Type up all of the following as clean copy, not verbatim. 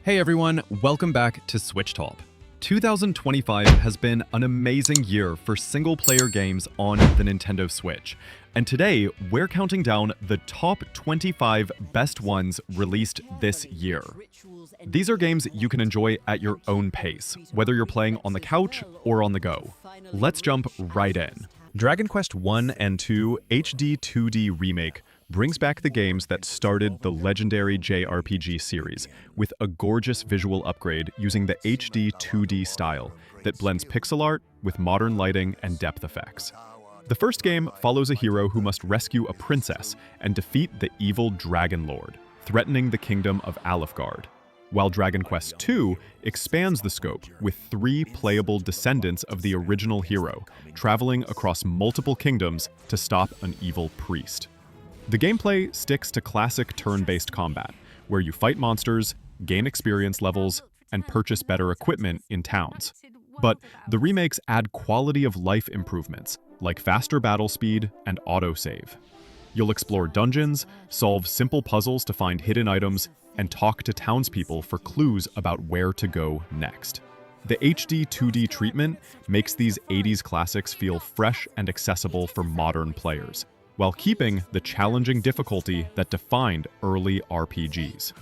Hey everyone, welcome back to SwitchTop. 2025 has been an amazing year for single-player games on the Nintendo Switch, and today we're counting down the top 25 best ones released this year. These are games you can enjoy at your own pace, whether you're playing on the couch or on the go. Let's jump right in. Dragon Quest I and II HD 2D Remake brings back the games that started the legendary JRPG series with a gorgeous visual upgrade using the HD 2D style that blends pixel art with modern lighting and depth effects. The first game follows a hero who must rescue a princess and defeat the evil Dragon Lord, threatening the kingdom of Alefgard, while Dragon Quest II expands the scope with 3 playable descendants of the original hero, traveling across multiple kingdoms to stop an evil priest. The gameplay sticks to classic turn-based combat, where you fight monsters, gain experience levels, and purchase better equipment in towns. But the remakes add quality-of-life improvements, like faster battle speed and autosave. You'll explore dungeons, solve simple puzzles to find hidden items, and talk to townspeople for clues about where to go next. The HD 2D treatment makes these 80s classics feel fresh and accessible for modern players, while keeping the challenging difficulty that defined early RPGs.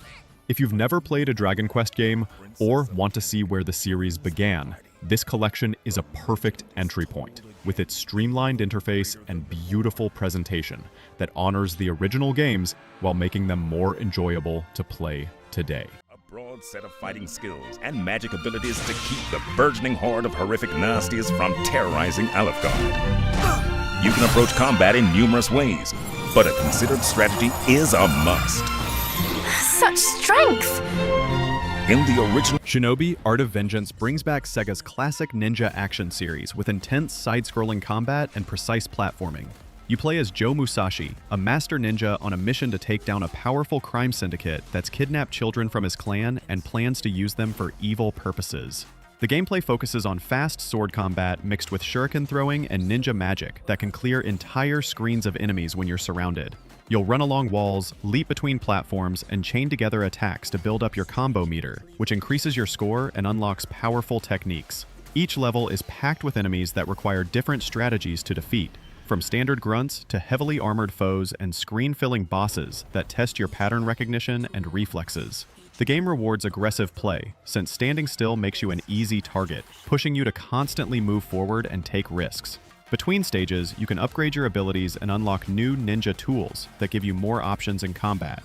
If you've never played a Dragon Quest game or want to see where the series began, this collection is a perfect entry point, with its streamlined interface and beautiful presentation that honors the original games while making them more enjoyable to play today. A broad set of fighting skills and magic abilities to keep the burgeoning horde of horrific nasties from terrorizing Alefgard. You can approach combat in numerous ways, but a considered strategy is a must. Such strength! In the original Shinobi Art of Vengeance brings back Sega's classic ninja action series with intense side-scrolling combat and precise platforming. You play as Joe Musashi, a master ninja on a mission to take down a powerful crime syndicate that's kidnapped children from his clan and plans to use them for evil purposes. The gameplay focuses on fast sword combat mixed with shuriken throwing and ninja magic that can clear entire screens of enemies when you're surrounded. You'll run along walls, leap between platforms, and chain together attacks to build up your combo meter, which increases your score and unlocks powerful techniques. Each level is packed with enemies that require different strategies to defeat, from standard grunts to heavily armored foes and screen-filling bosses that test your pattern recognition and reflexes. The game rewards aggressive play, since standing still makes you an easy target, pushing you to constantly move forward and take risks. Between stages, you can upgrade your abilities and unlock new ninja tools that give you more options in combat.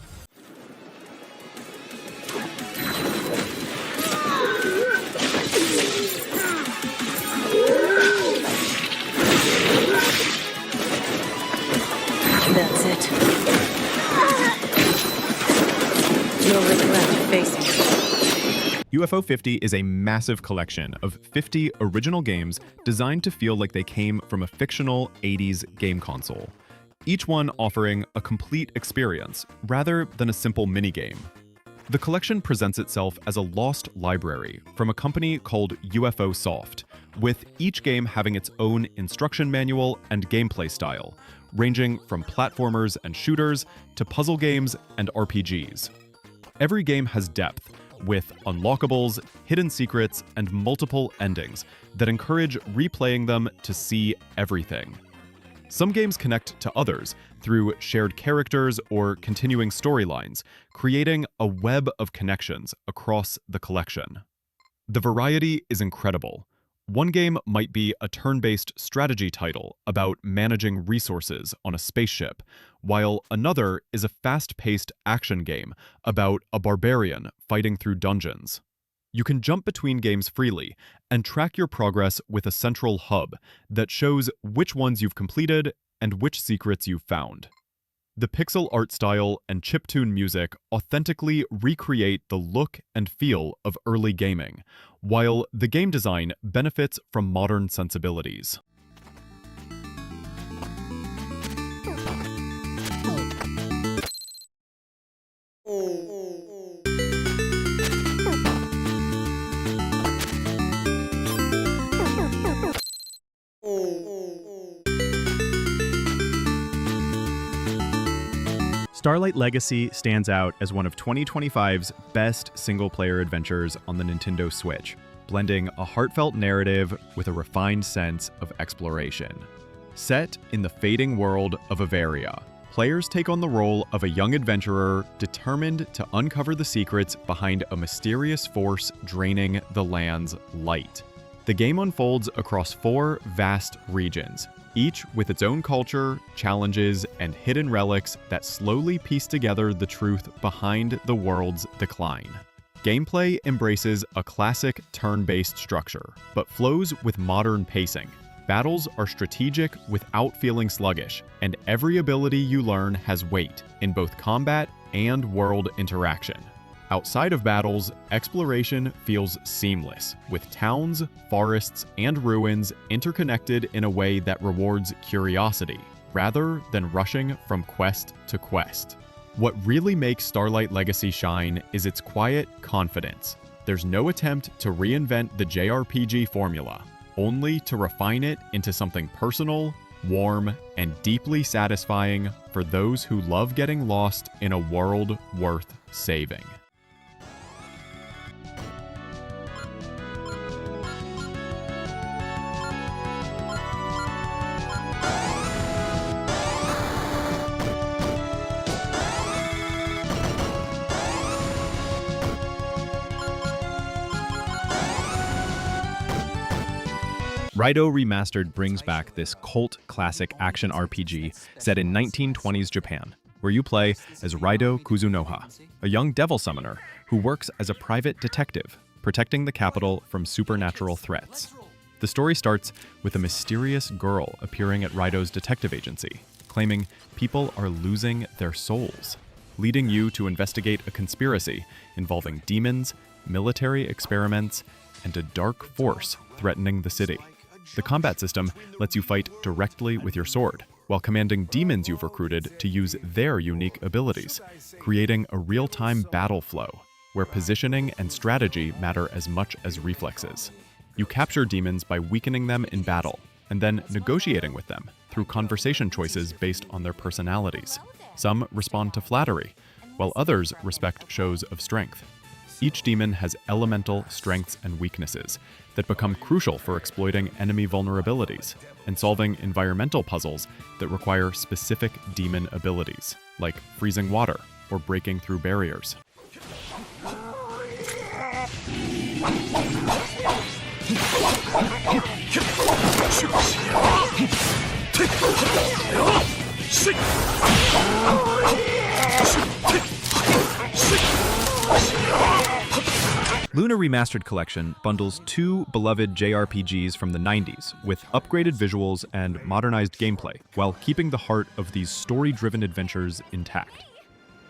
That's it. You'll regret facing it. UFO 50 is a massive collection of 50 original games designed to feel like they came from a fictional 80s game console, each one offering a complete experience rather than a simple minigame. The collection presents itself as a lost library from a company called UFO Soft, with each game having its own instruction manual and gameplay style, ranging from platformers and shooters to puzzle games and RPGs. Every game has depth, with unlockables, hidden secrets, and multiple endings that encourage replaying them to see everything. Some games connect to others through shared characters or continuing storylines, creating a web of connections across the collection. The variety is incredible. One game might be a turn-based strategy title about managing resources on a spaceship, while another is a fast-paced action game about a barbarian fighting through dungeons. You can jump between games freely and track your progress with a central hub that shows which ones you've completed and which secrets you've found. The pixel art style and chiptune music authentically recreate the look and feel of early gaming, while the game design benefits from modern sensibilities. Starlight Legacy stands out as one of 2025's best single-player adventures on the Nintendo Switch, blending a heartfelt narrative with a refined sense of exploration. Set in the fading world of Avaria, players take on the role of a young adventurer determined to uncover the secrets behind a mysterious force draining the land's light. The game unfolds across 4 vast regions, each with its own culture, challenges, and hidden relics that slowly piece together the truth behind the world's decline. Gameplay embraces a classic turn-based structure, but flows with modern pacing. Battles are strategic without feeling sluggish, and every ability you learn has weight in both combat and world interaction. Outside of battles, exploration feels seamless, with towns, forests, and ruins interconnected in a way that rewards curiosity, rather than rushing from quest to quest. What really makes Starlight Legacy shine is its quiet confidence. There's no attempt to reinvent the JRPG formula, only to refine it into something personal, warm, and deeply satisfying for those who love getting lost in a world worth saving. Raidou Remastered brings back this cult classic action RPG set in 1920s Japan, where you play as Raidou Kuzunoha, a young devil summoner who works as a private detective, protecting the capital from supernatural threats. The story starts with a mysterious girl appearing at Raidou's detective agency, claiming people are losing their souls, leading you to investigate a conspiracy involving demons, military experiments, and a dark force threatening the city. The combat system lets you fight directly with your sword, while commanding demons you've recruited to use their unique abilities, creating a real-time battle flow, where positioning and strategy matter as much as reflexes. You capture demons by weakening them in battle, and then negotiating with them through conversation choices based on their personalities. Some respond to flattery, while others respect shows of strength. Each demon has elemental strengths and weaknesses that become crucial for exploiting enemy vulnerabilities and solving environmental puzzles that require specific demon abilities, like freezing water or breaking through barriers. Lunar Remastered Collection bundles 2 beloved JRPGs from the 90s with upgraded visuals and modernized gameplay, while keeping the heart of these story-driven adventures intact.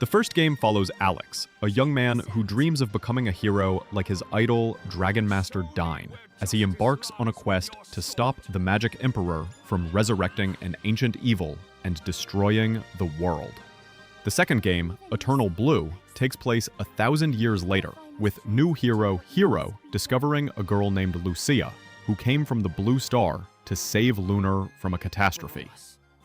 The first game follows Alex, a young man who dreams of becoming a hero like his idol, Dragon Master Dine, as he embarks on a quest to stop the Magic Emperor from resurrecting an ancient evil and destroying the world. The second game, Eternal Blue, takes place 1,000 years later, with new hero Hero discovering a girl named Lucia, who came from the Blue Star to save Lunar from a catastrophe.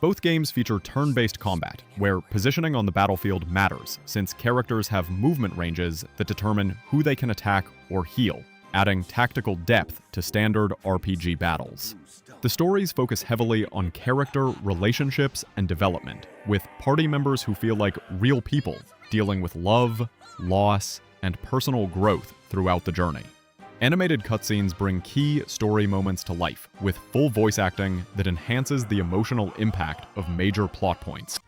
Both games feature turn-based combat, where positioning on the battlefield matters, since characters have movement ranges that determine who they can attack or heal, adding tactical depth to standard RPG battles. The stories focus heavily on character, relationships, and development, with party members who feel like real people, dealing with love, loss, and personal growth throughout the journey. Animated cutscenes bring key story moments to life, with full voice acting that enhances the emotional impact of major plot points.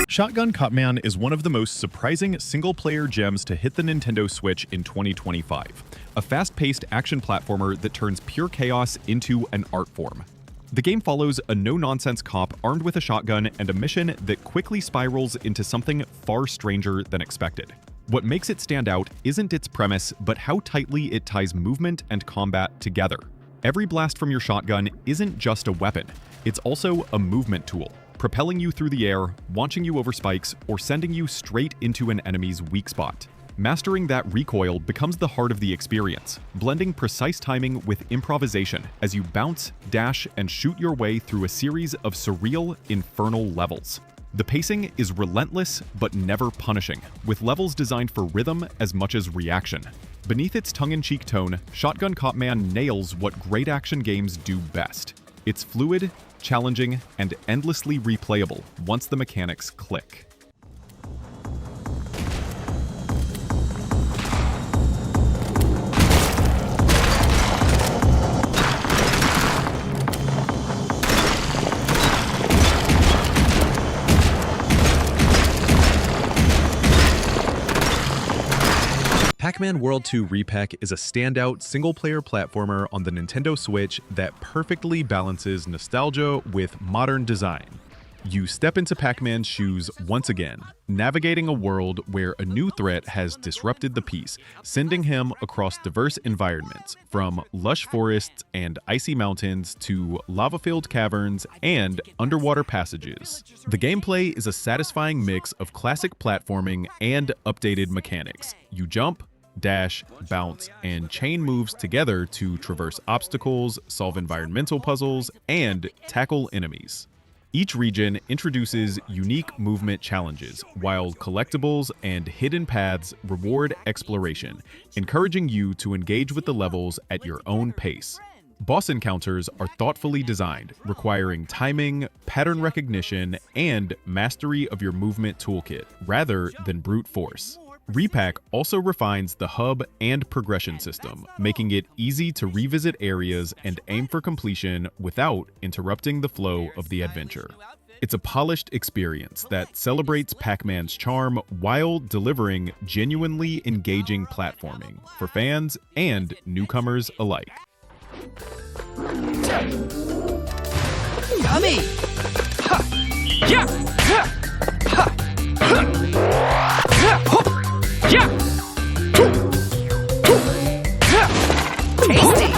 Shotgun Cutman is one of the most surprising single-player gems to hit the Nintendo Switch in 2025. A fast-paced action platformer that turns pure chaos into an art form. The game follows a no-nonsense cop armed with a shotgun and a mission that quickly spirals into something far stranger than expected. What makes it stand out isn't its premise, but how tightly it ties movement and combat together. Every blast from your shotgun isn't just a weapon, it's also a movement tool, propelling you through the air, launching you over spikes, or sending you straight into an enemy's weak spot. Mastering that recoil becomes the heart of the experience, blending precise timing with improvisation as you bounce, dash, and shoot your way through a series of surreal, infernal levels. The pacing is relentless but never punishing, with levels designed for rhythm as much as reaction. Beneath its tongue-in-cheek tone, Shotgun Copman nails what great action games do best. It's fluid, challenging, and endlessly replayable once the mechanics click. Pac-Man World 2 Re-Pac is a standout single-player platformer on the Nintendo Switch that perfectly balances nostalgia with modern design. You step into Pac-Man's shoes once again, navigating a world where a new threat has disrupted the peace, sending him across diverse environments, from lush forests and icy mountains to lava-filled caverns and underwater passages. The gameplay is a satisfying mix of classic platforming and updated mechanics. You jump, dash, bounce, and chain moves together to traverse obstacles, solve environmental puzzles, and tackle enemies. Each region introduces unique movement challenges, while collectibles and hidden paths reward exploration, encouraging you to engage with the levels at your own pace. Boss encounters are thoughtfully designed, requiring timing, pattern recognition, and mastery of your movement toolkit, rather than brute force. Re-Pac also refines the hub and progression system, making it easy to revisit areas and aim for completion without interrupting the flow of the adventure. It's a polished experience that celebrates Pac-Man's charm while delivering genuinely engaging platforming for fans and newcomers alike. Yummy! Ha! Yeah! Ha! Ha! Ha! Ho! Yeah! Tasty!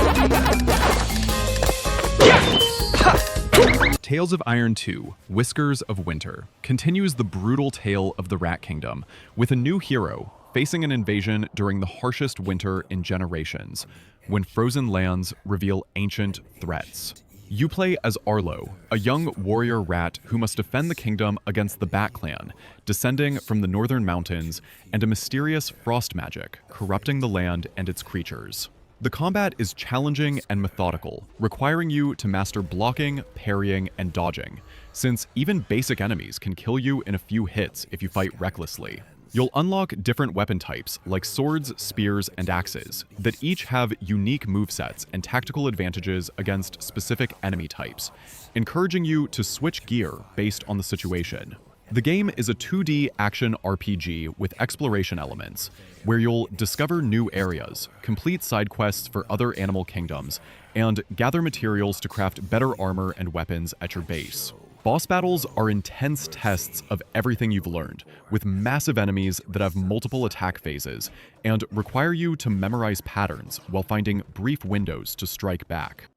Tales of Iron 2, Whiskers of Winter, continues the brutal tale of the Rat Kingdom, with a new hero facing an invasion during the harshest winter in generations, when frozen lands reveal ancient threats. You play as Arlo, a young warrior rat who must defend the kingdom against the Bat Clan, descending from the northern mountains, and a mysterious frost magic corrupting the land and its creatures. The combat is challenging and methodical, requiring you to master blocking, parrying, and dodging, since even basic enemies can kill you in a few hits if you fight recklessly. You'll unlock different weapon types, like swords, spears, and axes, that each have unique movesets and tactical advantages against specific enemy types, encouraging you to switch gear based on the situation. The game is a 2D action RPG with exploration elements, where you'll discover new areas, complete side quests for other animal kingdoms, and gather materials to craft better armor and weapons at your base. Boss battles are intense tests of everything you've learned, with massive enemies that have multiple attack phases, and require you to memorize patterns while finding brief windows to strike back.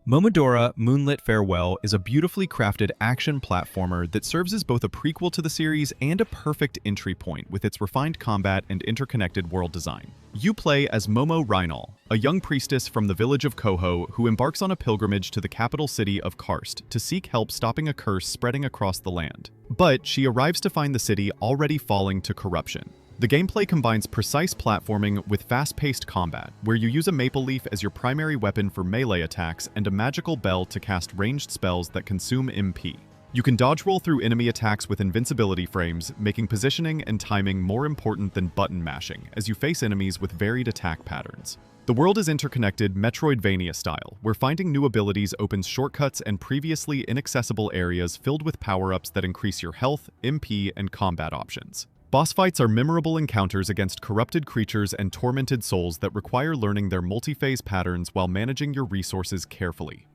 Momodora Moonlit Farewell is a beautifully crafted action platformer that serves as both a prequel to the series and a perfect entry point with its refined combat and interconnected world design. You play as Momo Rhynal, a young priestess from the village of Koho who embarks on a pilgrimage to the capital city of Karst to seek help stopping a curse spreading across the land. But she arrives to find the city already falling to corruption. The gameplay combines precise platforming with fast-paced combat, where you use a maple leaf as your primary weapon for melee attacks and a magical bell to cast ranged spells that consume MP. You can dodge roll through enemy attacks with invincibility frames, making positioning and timing more important than button mashing, as you face enemies with varied attack patterns. The world is interconnected Metroidvania style, where finding new abilities opens shortcuts and previously inaccessible areas filled with power-ups that increase your health, MP, and combat options. Boss fights are memorable encounters against corrupted creatures and tormented souls that require learning their multi-phase patterns while managing your resources carefully.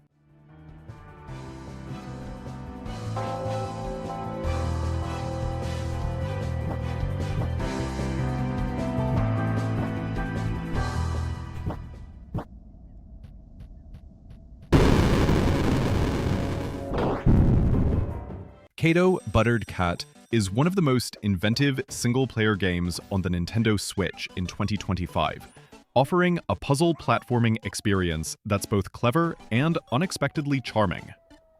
Cato Buttered Cat is one of the most inventive single-player games on the Nintendo Switch in 2025, offering a puzzle platforming experience that's both clever and unexpectedly charming.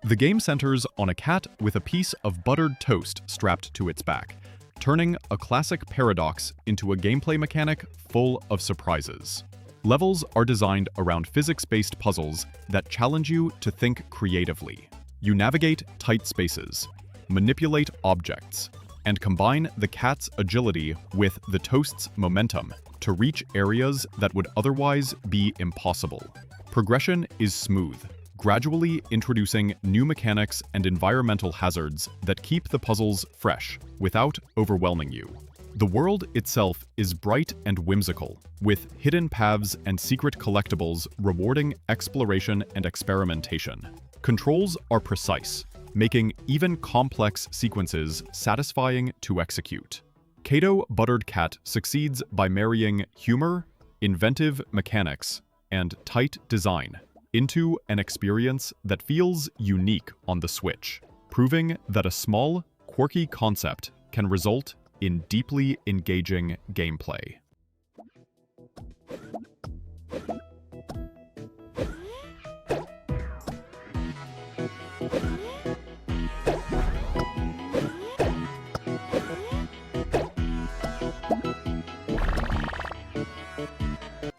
The game centers on a cat with a piece of buttered toast strapped to its back, turning a classic paradox into a gameplay mechanic full of surprises. Levels are designed around physics-based puzzles that challenge you to think creatively. You navigate tight spaces, manipulate objects, and combine the cat's agility with the toast's momentum to reach areas that would otherwise be impossible. Progression is smooth, gradually introducing new mechanics and environmental hazards that keep the puzzles fresh without overwhelming you. The world itself is bright and whimsical, with hidden paths and secret collectibles rewarding exploration and experimentation. Controls are precise, making even complex sequences satisfying to execute. Cato Buttered Cat succeeds by marrying humor, inventive mechanics, and tight design into an experience that feels unique on the Switch, proving that a small, quirky concept can result in deeply engaging gameplay.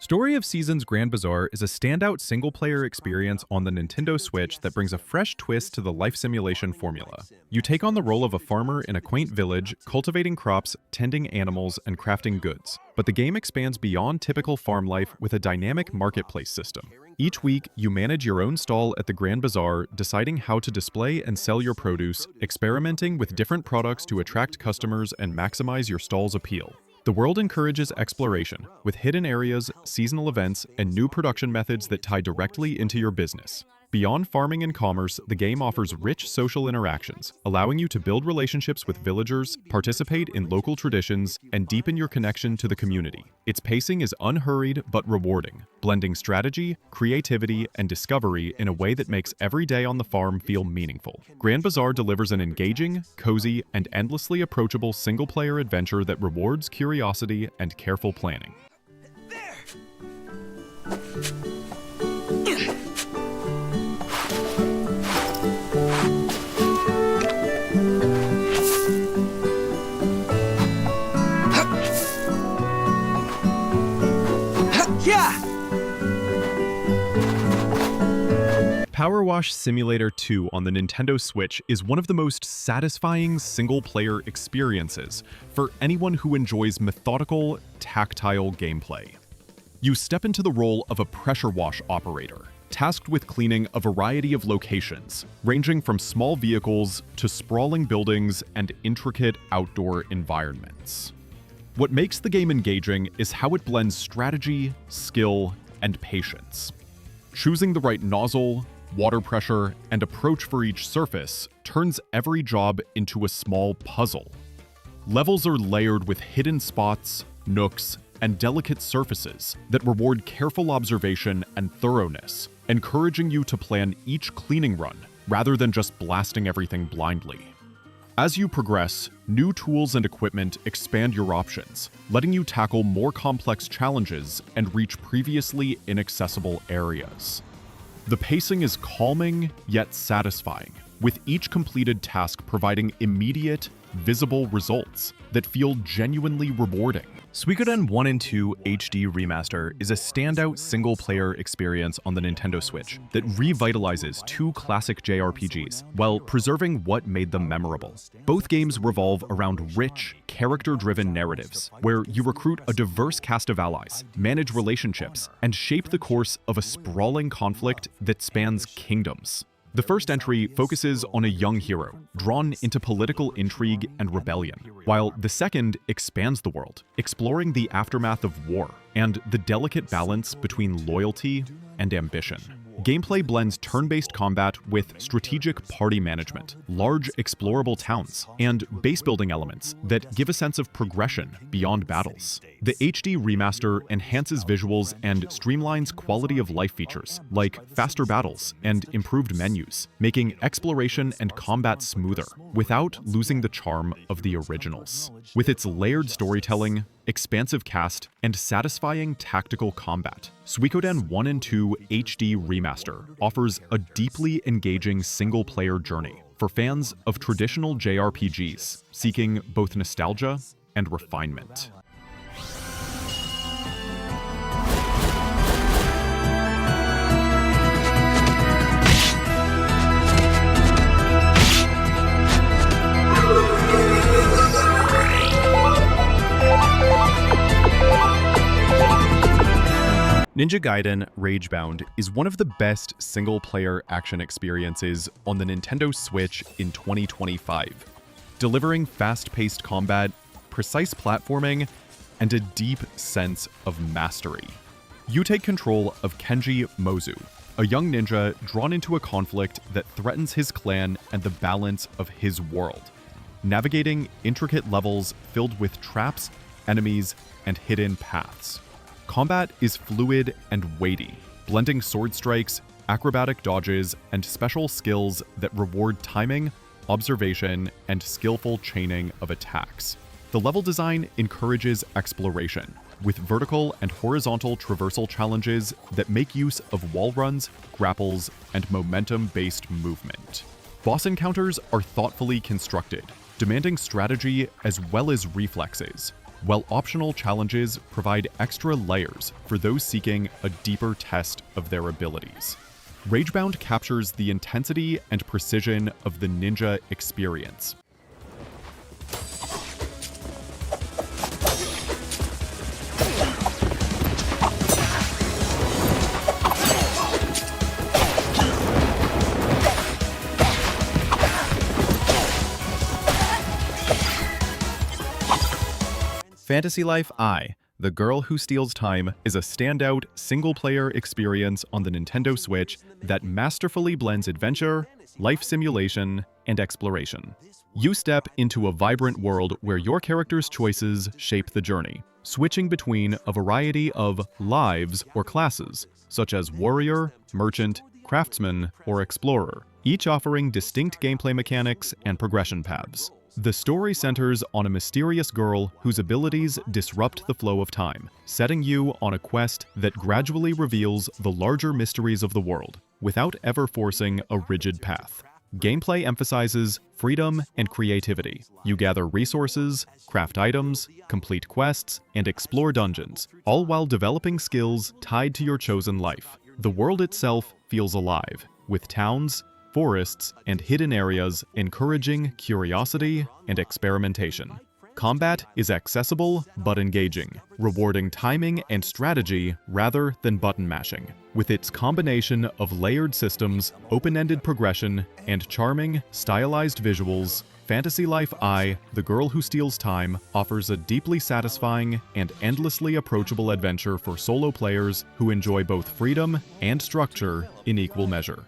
Story of Seasons Grand Bazaar is a standout single-player experience on the Nintendo Switch that brings a fresh twist to the life simulation formula. You take on the role of a farmer in a quaint village, cultivating crops, tending animals, and crafting goods. But the game expands beyond typical farm life with a dynamic marketplace system. Each week, you manage your own stall at the Grand Bazaar, deciding how to display and sell your produce, experimenting with different products to attract customers and maximize your stall's appeal. The world encourages exploration, with hidden areas, seasonal events, and new production methods that tie directly into your business. Beyond farming and commerce, the game offers rich social interactions, allowing you to build relationships with villagers, participate in local traditions, and deepen your connection to the community. Its pacing is unhurried but rewarding, blending strategy, creativity, and discovery in a way that makes every day on the farm feel meaningful. Grand Bazaar delivers an engaging, cozy, and endlessly approachable single-player adventure that rewards curiosity and careful planning. PowerWash Simulator 2 on the Nintendo Switch is one of the most satisfying single-player experiences for anyone who enjoys methodical, tactile gameplay. You step into the role of a pressure wash operator, tasked with cleaning a variety of locations, ranging from small vehicles to sprawling buildings and intricate outdoor environments. What makes the game engaging is how it blends strategy, skill, and patience. Choosing the right nozzle, water pressure, and approach for each surface turns every job into a small puzzle. Levels are layered with hidden spots, nooks, and delicate surfaces that reward careful observation and thoroughness, encouraging you to plan each cleaning run rather than just blasting everything blindly. As you progress, new tools and equipment expand your options, letting you tackle more complex challenges and reach previously inaccessible areas. The pacing is calming yet satisfying, with each completed task providing immediate, visible results that feel genuinely rewarding. Suikoden 1 and 2 HD Remaster is a standout single-player experience on the Nintendo Switch that revitalizes two classic JRPGs while preserving what made them memorable. Both games revolve around rich, character-driven narratives, where you recruit a diverse cast of allies, manage relationships, and shape the course of a sprawling conflict that spans kingdoms. The first entry focuses on a young hero, drawn into political intrigue and rebellion, while the second expands the world, exploring the aftermath of war and the delicate balance between loyalty and ambition. Gameplay blends turn-based combat with strategic party management, large explorable towns, and base-building elements that give a sense of progression beyond battles. The HD remaster enhances visuals and streamlines quality-of-life features, like faster battles and improved menus, making exploration and combat smoother, without losing the charm of the originals. With its layered storytelling, expansive cast, and satisfying tactical combat, Suikoden 1 and 2 HD Remaster offers a deeply engaging single-player journey for fans of traditional JRPGs seeking both nostalgia and refinement. Ninja Gaiden Ragebound is one of the best single-player action experiences on the Nintendo Switch in 2025, delivering fast-paced combat, precise platforming, and a deep sense of mastery. You take control of Kenji Mozu, a young ninja drawn into a conflict that threatens his clan and the balance of his world, navigating intricate levels filled with traps, enemies, and hidden paths. Combat is fluid and weighty, blending sword strikes, acrobatic dodges, and special skills that reward timing, observation, and skillful chaining of attacks. The level design encourages exploration, with vertical and horizontal traversal challenges that make use of wall runs, grapples, and momentum-based movement. Boss encounters are thoughtfully constructed, demanding strategy as well as reflexes, while optional challenges provide extra layers for those seeking a deeper test of their abilities. Ragebound captures the intensity and precision of the ninja experience. Fantasy Life I, The Girl Who Steals Time, is a standout single-player experience on the Nintendo Switch that masterfully blends adventure, life simulation, and exploration. You step into a vibrant world where your character's choices shape the journey, switching between a variety of lives or classes, such as warrior, merchant, craftsman, or explorer, each offering distinct gameplay mechanics and progression paths. The story centers on a mysterious girl whose abilities disrupt the flow of time, setting you on a quest that gradually reveals the larger mysteries of the world, without ever forcing a rigid path. Gameplay emphasizes freedom and creativity. You gather resources, craft items, complete quests, and explore dungeons, all while developing skills tied to your chosen life. The world itself feels alive, with towns, forests, and hidden areas encouraging curiosity and experimentation. Combat is accessible but engaging, rewarding timing and strategy rather than button mashing. With its combination of layered systems, open-ended progression, and charming, stylized visuals, Fantasy Life I, The Girl Who Steals Time offers a deeply satisfying and endlessly approachable adventure for solo players who enjoy both freedom and structure in equal measure.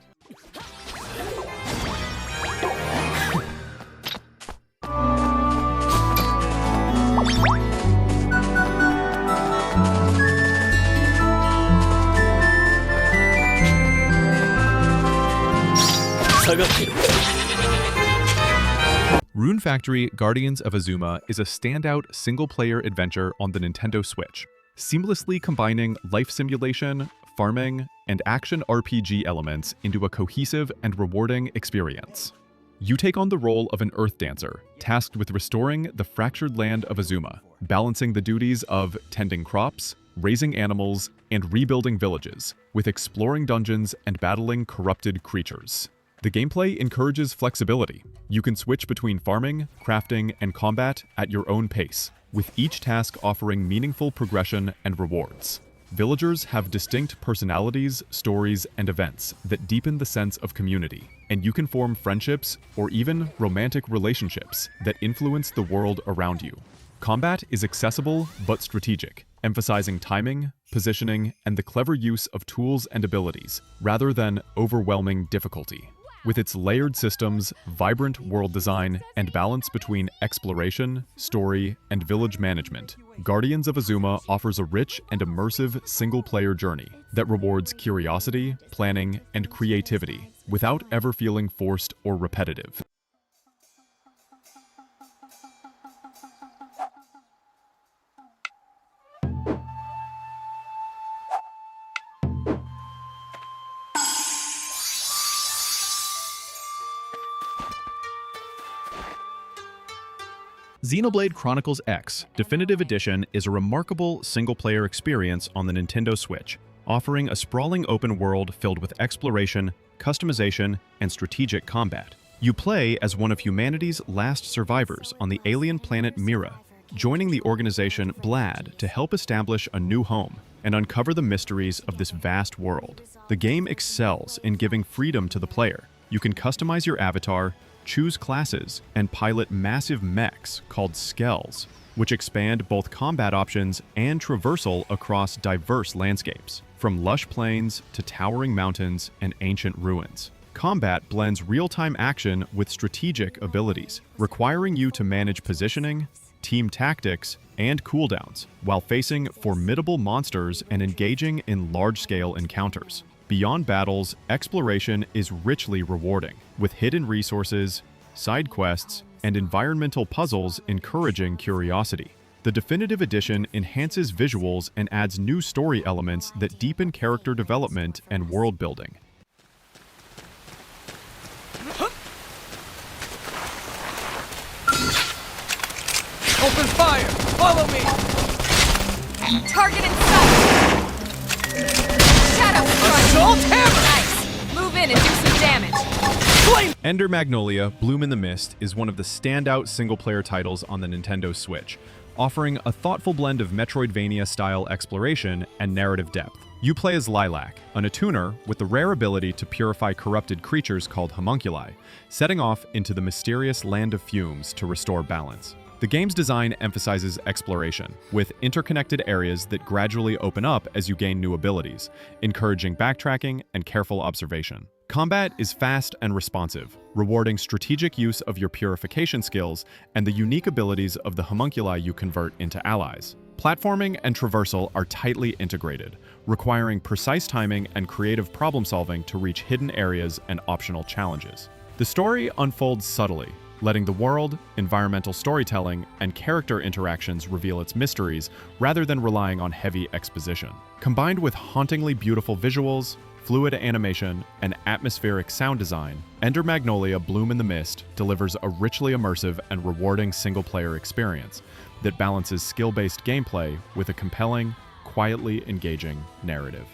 Rune Factory Guardians of Azuma is a standout single-player adventure on the Nintendo Switch, seamlessly combining life simulation, farming, and action RPG elements into a cohesive and rewarding experience. You take on the role of an Earth Dancer, tasked with restoring the fractured land of Azuma, balancing the duties of tending crops, raising animals, and rebuilding villages, with exploring dungeons and battling corrupted creatures. The gameplay encourages flexibility. You can switch between farming, crafting, and combat at your own pace, with each task offering meaningful progression and rewards. Villagers have distinct personalities, stories, and events that deepen the sense of community, and you can form friendships or even romantic relationships that influence the world around you. Combat is accessible but strategic, emphasizing timing, positioning, and the clever use of tools and abilities, rather than overwhelming difficulty. With its layered systems, vibrant world design, and balance between exploration, story, and village management, Guardians of Azuma offers a rich and immersive single-player journey that rewards curiosity, planning, and creativity, without ever feeling forced or repetitive. Xenoblade Chronicles X Definitive Edition is a remarkable single-player experience on the Nintendo Switch, offering a sprawling open world filled with exploration, customization, and strategic combat. You play as one of humanity's last survivors on the alien planet Mira, joining the organization Blad to help establish a new home and uncover the mysteries of this vast world. The game excels in giving freedom to the player. You can customize your avatar, choose classes, and pilot massive mechs called Skells, which expand both combat options and traversal across diverse landscapes, from lush plains to towering mountains and ancient ruins. Combat blends real-time action with strategic abilities, requiring you to manage positioning, team tactics, and cooldowns, while facing formidable monsters and engaging in large-scale encounters. Beyond battles, exploration is richly rewarding, with hidden resources, side quests, and environmental puzzles encouraging curiosity. The Definitive Edition enhances visuals and adds new story elements that deepen character development and world building. Open fire! Follow me! Target in sight! Shadow strike! Assault hammer! Nice! Move in and do some damage! Flame! Ender Magnolia Bloom in the Mist is one of the standout single-player titles on the Nintendo Switch, offering a thoughtful blend of Metroidvania-style exploration and narrative depth. You play as Lilac, an attuner with the rare ability to purify corrupted creatures called homunculi, setting off into the mysterious Land of Fumes to restore balance. The game's design emphasizes exploration, with interconnected areas that gradually open up as you gain new abilities, encouraging backtracking and careful observation. Combat is fast and responsive, rewarding strategic use of your purification skills and the unique abilities of the homunculi you convert into allies. Platforming and traversal are tightly integrated, requiring precise timing and creative problem-solving to reach hidden areas and optional challenges. The story unfolds subtly, letting the world, environmental storytelling, and character interactions reveal its mysteries rather than relying on heavy exposition. Combined with hauntingly beautiful visuals, fluid animation, and atmospheric sound design, Ender Magnolia Bloom in the Mist delivers a richly immersive and rewarding single-player experience that balances skill-based gameplay with a compelling, quietly engaging narrative.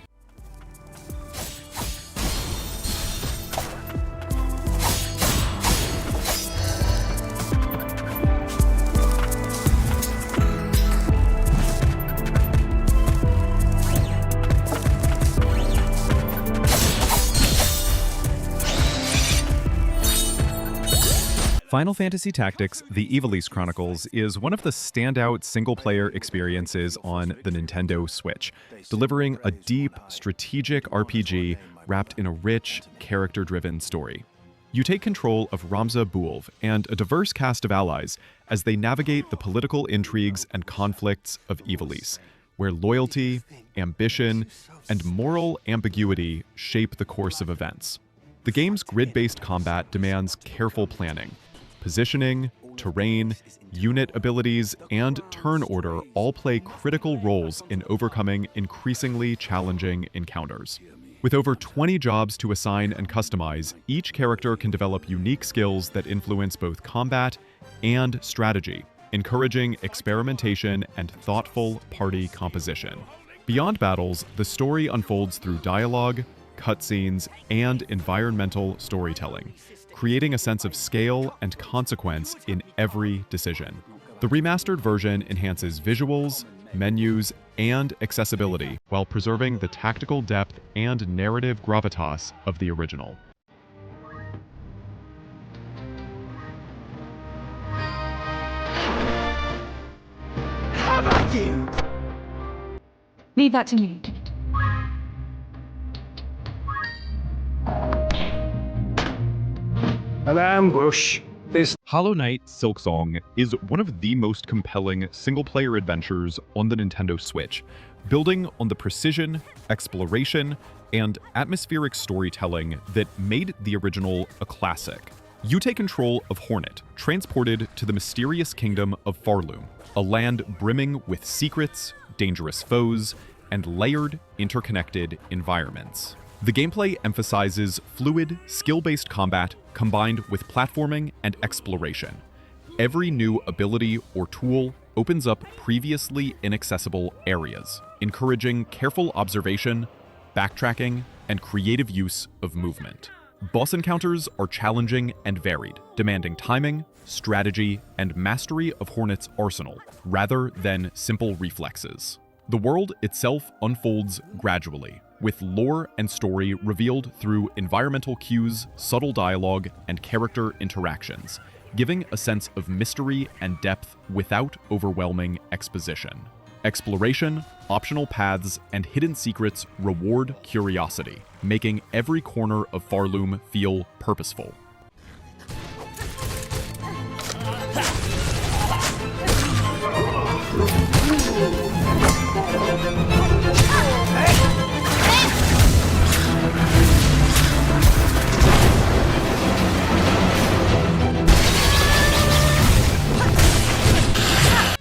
Final Fantasy Tactics: The Ivalice Chronicles is one of the standout single-player experiences on the Nintendo Switch, delivering a deep, strategic RPG wrapped in a rich, character-driven story. You take control of Ramza Bulv and a diverse cast of allies as they navigate the political intrigues and conflicts of Ivalice, where loyalty, ambition, and moral ambiguity shape the course of events. The game's grid-based combat demands careful planning. Positioning, terrain, unit abilities, and turn order all play critical roles in overcoming increasingly challenging encounters. With over 20 jobs to assign and customize, each character can develop unique skills that influence both combat and strategy, encouraging experimentation and thoughtful party composition. Beyond battles, the story unfolds through dialogue, cutscenes, and environmental storytelling, creating a sense of scale and consequence in every decision. The remastered version enhances visuals, menus, and accessibility while preserving the tactical depth and narrative gravitas of the original. How about you? Leave that to me. An ambush. Hollow Knight Silksong is one of the most compelling single-player adventures on the Nintendo Switch, building on the precision, exploration, and atmospheric storytelling that made the original a classic. You take control of Hornet, transported to the mysterious kingdom of Farloom, a land brimming with secrets, dangerous foes, and layered, interconnected environments. The gameplay emphasizes fluid, skill-based combat combined with platforming and exploration. Every new ability or tool opens up previously inaccessible areas, encouraging careful observation, backtracking, and creative use of movement. Boss encounters are challenging and varied, demanding timing, strategy, and mastery of Hornet's arsenal, rather than simple reflexes. The world itself unfolds gradually, with lore and story revealed through environmental cues, subtle dialogue, and character interactions, giving a sense of mystery and depth without overwhelming exposition. Exploration, optional paths, and hidden secrets reward curiosity, making every corner of Farloom feel purposeful.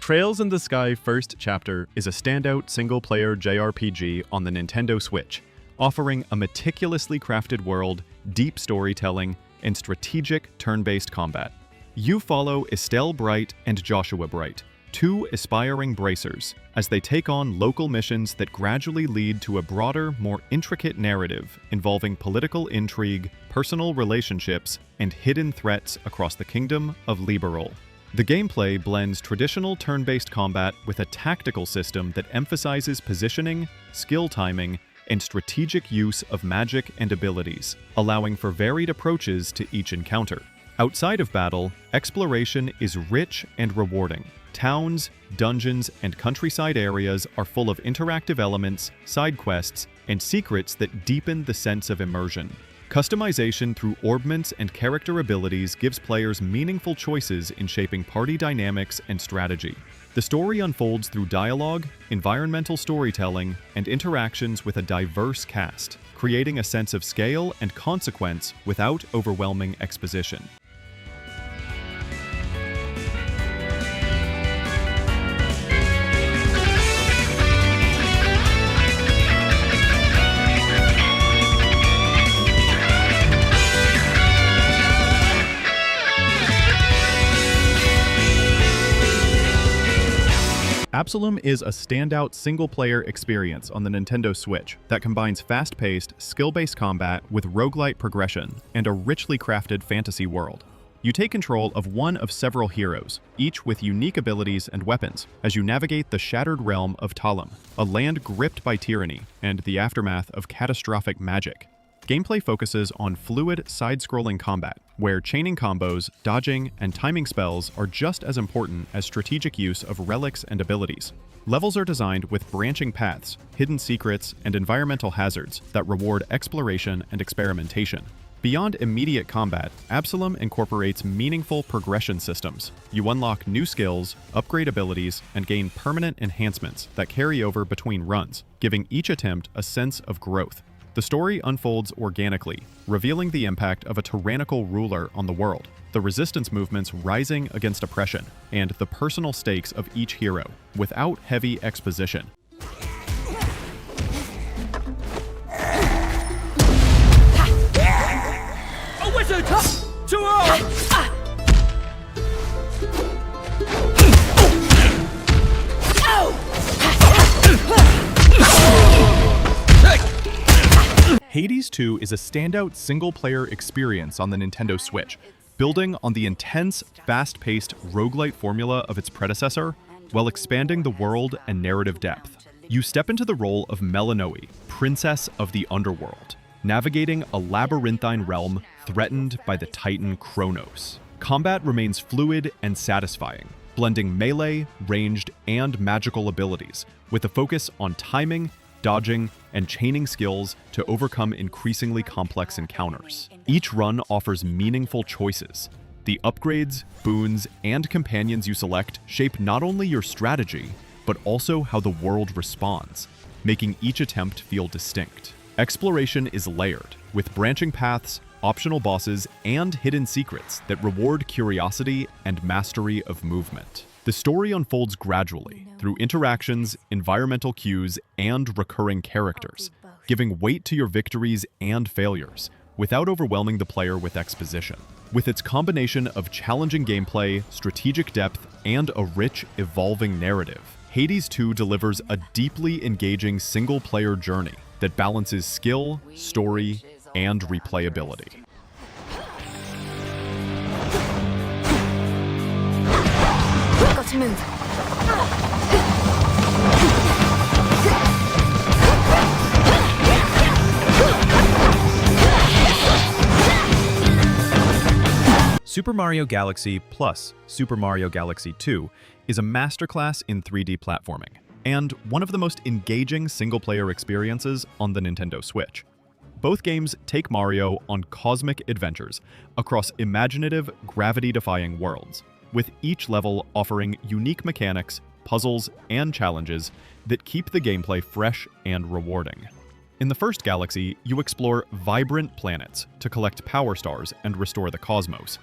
Trails in the Sky First Chapter is a standout single-player JRPG on the Nintendo Switch, offering a meticulously crafted world, deep storytelling, and strategic turn-based combat. You follow Estelle Bright and Joshua Bright, two aspiring bracers, as they take on local missions that gradually lead to a broader, more intricate narrative involving political intrigue, personal relationships, and hidden threats across the kingdom of Liberal. The gameplay blends traditional turn-based combat with a tactical system that emphasizes positioning, skill timing, and strategic use of magic and abilities, allowing for varied approaches to each encounter. Outside of battle, exploration is rich and rewarding. Towns, dungeons, and countryside areas are full of interactive elements, side quests, and secrets that deepen the sense of immersion. Customization through orbments and character abilities gives players meaningful choices in shaping party dynamics and strategy. The story unfolds through dialogue, environmental storytelling, and interactions with a diverse cast, creating a sense of scale and consequence without overwhelming exposition. Absolum is a standout single-player experience on the Nintendo Switch that combines fast-paced, skill-based combat with roguelite progression and a richly crafted fantasy world. You take control of one of several heroes, each with unique abilities and weapons, as you navigate the shattered realm of Talum, a land gripped by tyranny and the aftermath of catastrophic magic. Gameplay focuses on fluid, side-scrolling combat, where chaining combos, dodging, and timing spells are just as important as strategic use of relics and abilities. Levels are designed with branching paths, hidden secrets, and environmental hazards that reward exploration and experimentation. Beyond immediate combat, Absolum incorporates meaningful progression systems. You unlock new skills, upgrade abilities, and gain permanent enhancements that carry over between runs, giving each attempt a sense of growth. The story unfolds organically, revealing the impact of a tyrannical ruler on the world, the resistance movements rising against oppression, and the personal stakes of each hero, without heavy exposition. A wizard! To all! Hades 2 is a standout single-player experience on the Nintendo Switch, building on the intense, fast-paced roguelite formula of its predecessor, while expanding the world and narrative depth. You step into the role of Melinoe, Princess of the Underworld, navigating a labyrinthine realm threatened by the Titan Kronos. Combat remains fluid and satisfying, blending melee, ranged, and magical abilities, with a focus on timing, dodging, and chaining skills to overcome increasingly complex encounters. Each run offers meaningful choices. The upgrades, boons, and companions you select shape not only your strategy, but also how the world responds, making each attempt feel distinct. Exploration is layered, with branching paths, optional bosses, and hidden secrets that reward curiosity and mastery of movement. The story unfolds gradually through interactions, environmental cues, and recurring characters, giving weight to your victories and failures without overwhelming the player with exposition. With its combination of challenging gameplay, strategic depth, and a rich, evolving narrative, Hades 2 delivers a deeply engaging single-player journey that balances skill, story, and replayability. Got to move. Super Mario Galaxy plus Super Mario Galaxy 2 is a masterclass in 3D platforming, and one of the most engaging single-player experiences on the Nintendo Switch. Both games take Mario on cosmic adventures across imaginative, gravity-defying worlds, with each level offering unique mechanics, puzzles, and challenges that keep the gameplay fresh and rewarding. In the first Galaxy, you explore vibrant planets to collect power stars and restore the cosmos,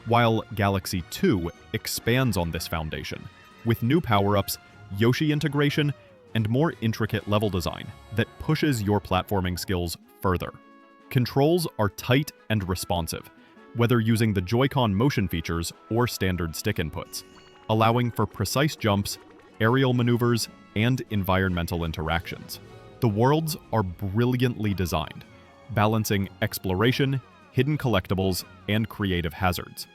while Galaxy 2 expands on this foundation, with new power-ups, Yoshi integration, and more intricate level design that pushes your platforming skills further. Controls are tight and responsive, whether using the Joy-Con motion features or standard stick inputs, allowing for precise jumps, aerial maneuvers, and environmental interactions. The worlds are brilliantly designed, balancing exploration, hidden collectibles, and creative hazards,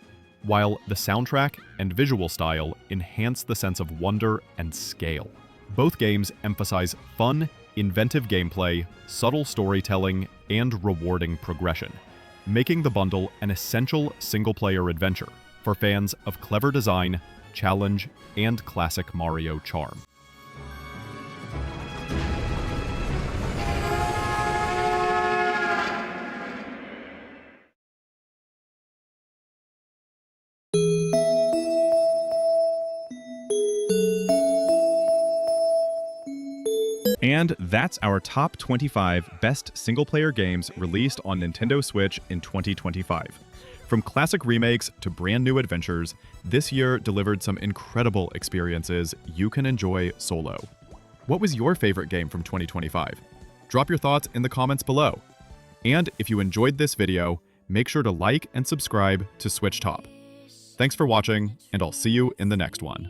while the soundtrack and visual style enhance the sense of wonder and scale. Both games emphasize fun, inventive gameplay, subtle storytelling, and rewarding progression, making the bundle an essential single-player adventure for fans of clever design, challenge, and classic Mario charm. And that's our top 25 best single-player games released on Nintendo Switch in 2025. From classic remakes to brand new adventures, this year delivered some incredible experiences you can enjoy solo. What was your favorite game from 2025? Drop your thoughts in the comments below. And if you enjoyed this video, make sure to like and subscribe to SwitchTop. Thanks for watching, and I'll see you in the next one.